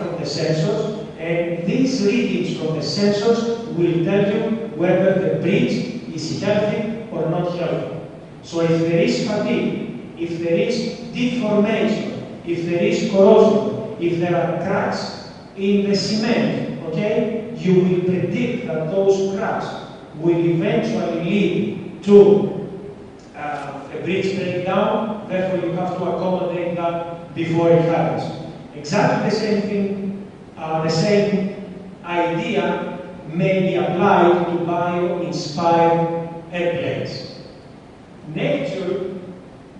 from the sensors, and these readings from the sensors will tell you whether the bridge is healthy or not healthy. So if there is fatigue, if there is deformation, if there is corrosion, if there are cracks in the cement, okay, you will predict that those cracks will eventually lead to a bridge breakdown, therefore you have to accommodate that before it happens. Exactly the same thing, the same idea may be applied to bio-inspired airplanes. Nature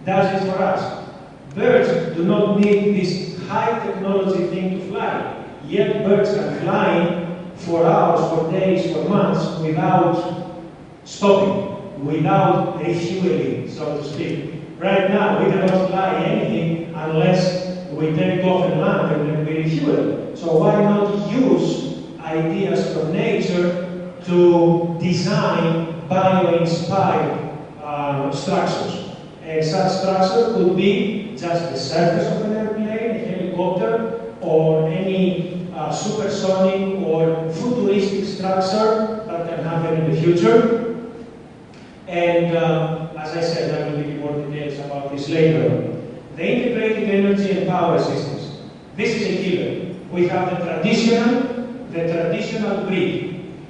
does it for us. Birds do not need this high technology thing to fly, yet birds can fly for hours, for days, for months without stopping, without refueling, so to speak. Right now, we cannot fly anything unless we take off and land and then we refuel. So why not use ideas from nature to design bio-inspired structures? And such structure could be just the surface of an airplane, a helicopter, or any supersonic or futuristic structure that can happen in the future. And as I said, I will give you more details about this later. The integrated energy and power systems. This is a killer. We have the traditional grid.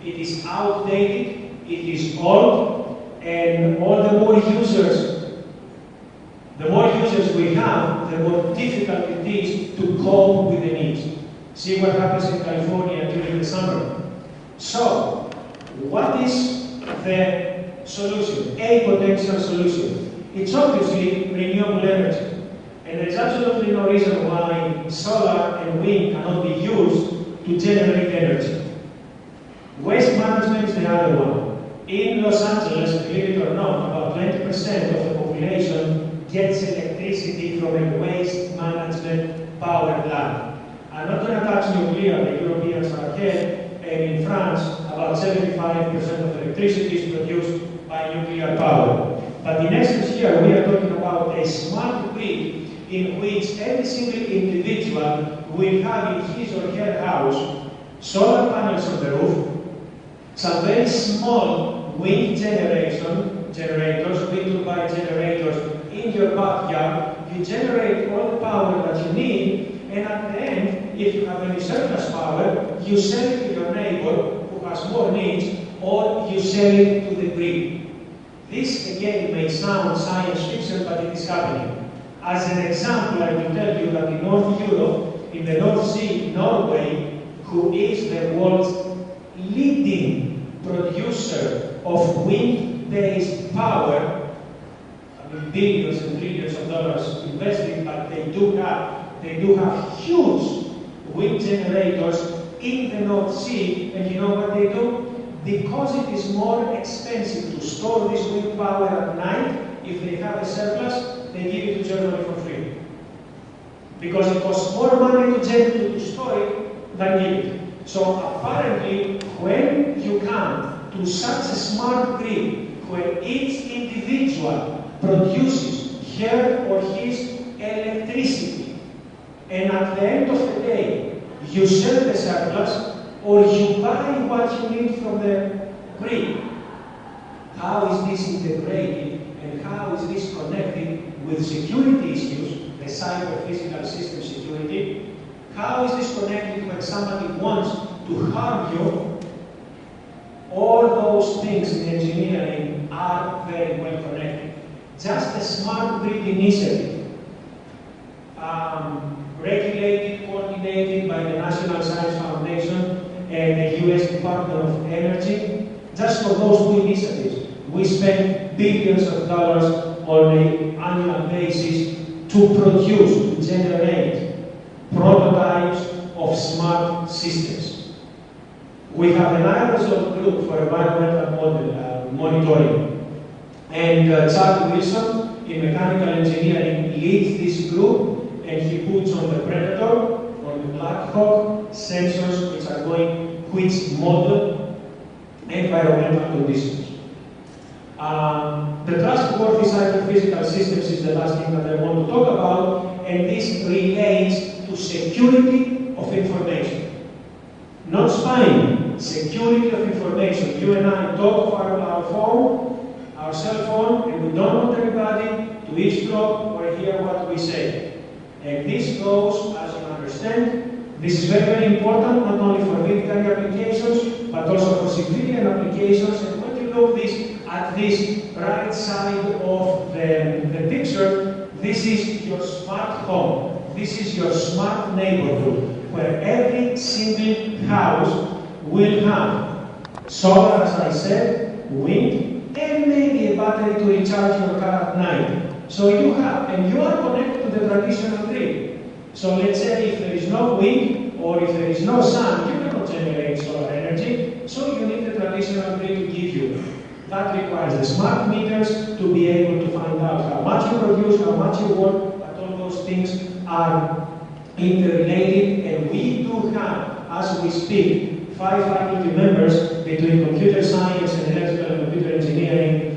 It is outdated, it is old, and all the more users we have, the more difficult it is to cope with the needs. See what happens in California during the summer. So, what is the solution? A potential solution. It's obviously renewable energy. And there is absolutely no reason why solar and wind cannot be used to generate energy. Waste management is the other one. In Los Angeles, believe it or not, about 20% of the population gets electricity from a waste management power plant. I'm not going to touch nuclear, the Europeans are ahead, and in France, about 75% of electricity is produced by nuclear power. But in essence here, we are talking about a smart grid in which every single individual will have in his or her house solar panels on the roof, some very small wind generators, wind turbine generators in your backyard. You generate all the power that you need, and at the end, if you have any surplus power, you sell it to your neighbor who has more needs, or you sell it to the grid. This again may sound science fiction, but it is happening. As an example, I will tell you that in North Europe, in the North Sea, Norway, who is the world's leading producer of wind-based power, I mean billions and trillions of dollars invested, but they do have huge wind generators in the North Sea, and you know what they do? Because it is more expensive to store this wind power at night, if they have a surplus, they give it to Germany for free. Because it costs more money to store it than give it. So apparently, when you come to such a smart grid, where each individual produces her or his electricity, and at the end of the day, you sell the surplus, or you buy what you need from the grid. How is this integrated, and how is this connected with security issues, the cyber-physical system security? How is this connected when somebody wants to harm you? All those things in engineering are very well connected. Just a smart grid initiative, regulated, coordinated by the National Science Foundation and the US Department of Energy. Just for those two initiatives, we spend billions of dollars on an annual basis to produce, to generate prototypes of smart systems. We have an aerosol group for environmental monitoring, and Charlie Wilson in mechanical engineering leads this group, and he puts on the Predator, on the Black Hawk, sensors which model environmental conditions. The trustworthy cyber-physical systems is the last thing that I want to talk about, and this relates to security of information. you and I talk on our phone, our cell phone, and we don't want everybody to eavesdrop or hear what we say. And this goes, as you understand, this is very, very important, not only for military applications, but also for civilian applications. And when you look at this right side of the picture, this is your smart home. This is your smart neighborhood, where every single house will have solar, as I said, wind, and maybe a battery to recharge your car at night. So you have, and you are connected to the traditional grid. So let's say if there is no wind or if there is no sun, you cannot generate solar energy, so you need the traditional grid to give you. That requires the smart meters to be able to find out how much you produce, how much you work, but all those things are interrelated, and we do have, as we speak, 5 faculty members between computer science and electrical and computer engineering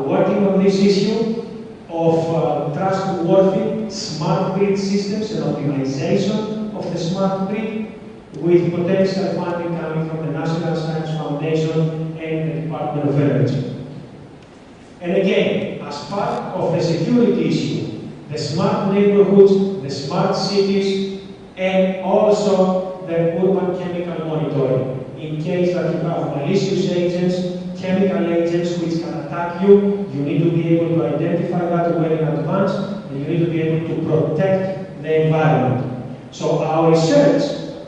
working on this issue of trustworthy smart grid systems and optimization of the smart grid, with potential funding coming from the National Science Foundation and the Department of Energy. And again, as part of the security issue, the smart neighborhoods, the smart cities, and also the urban chemical monitoring. In case that you have malicious agents, chemical agents which can attack you, you need to be able to identify that well in advance, and you need to be able to protect the environment. So our research,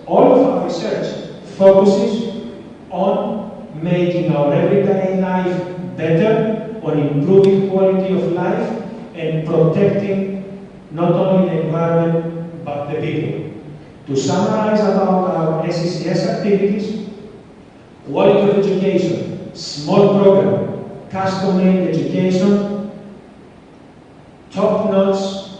all of our research, focuses on making our everyday life better, on improving quality of life, and protecting not only the environment, but the people. To summarize about our SCCS activities: quality of education, small program, custom-made education, top-notch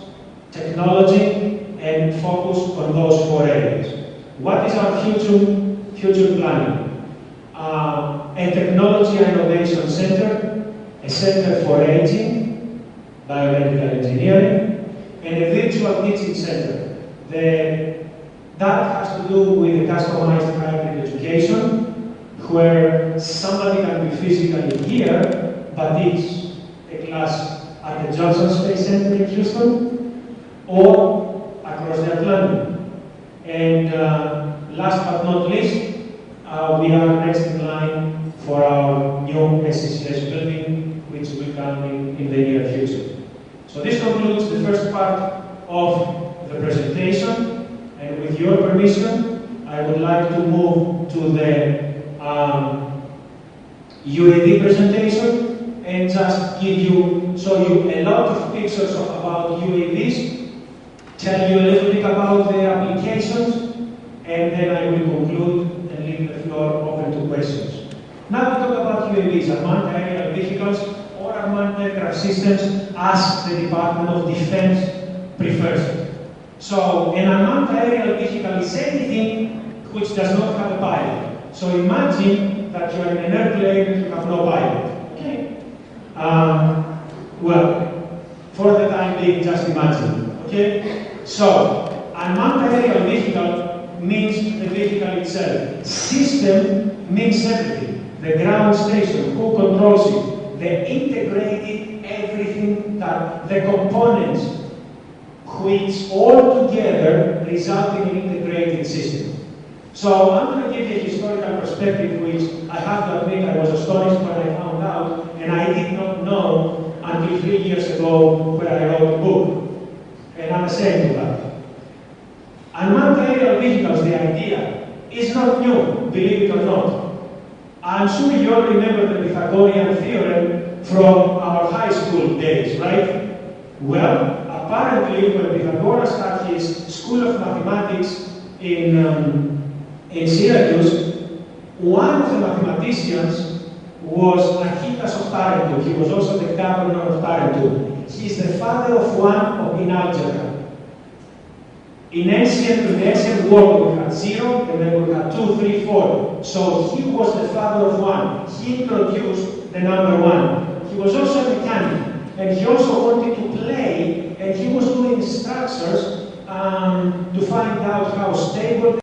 technology, and focus on those 4 areas. What is our future planning? A technology innovation center, a center for aging, biomedical engineering, and a virtual teaching center. That has to do with the customized hybrid education, where somebody can be physically here, but teach a class at the Johnson Space Center in Houston, or across the Atlantic. And last but not least, we are next in line for our new SCCS building, which will come in the near future. So this concludes the first part of the presentation, and with your permission, I would like to move to the UAV presentation and just show you a lot of pictures about UAVs, tell you a little bit about the applications, and then I will conclude and leave the floor open to questions. Now we talk about UAVs, unmanned aerial vehicles, or unmanned aircraft systems, as the Department of Defense prefers it. So an unmanned aerial vehicle is anything which does not have a pilot. So imagine that you are in an airplane and you have no pilot. Okay? Well, for the time being, just imagine. Okay? So, unmanned aerial vehicle means the vehicle itself. System means everything. The ground station, who controls it, the integrated everything, that the components, which all together result in an integrated system. So I'm going to give you a historical perspective, which I have to admit I was astonished when I found out, and I did not know until 3 years ago when I wrote a book. And I'm ashamed of that. Unmanned aerial vehicles, the idea, is not new, believe it or not. I'm sure you all remember the Pythagorean theorem from our high school days, right? Well, apparently when Pythagoras had his school of mathematics in Syracuse, one of the mathematicians was Archytas of Tarentum. He was also the governor of Tarentum. He is the father of one in algebra. In the ancient world, we had 0, and then we had 2, 3, 4. So he was the father of 1. He introduced the number 1. He was also a mechanic, and he also wanted to play, and he was doing structures to find out how stable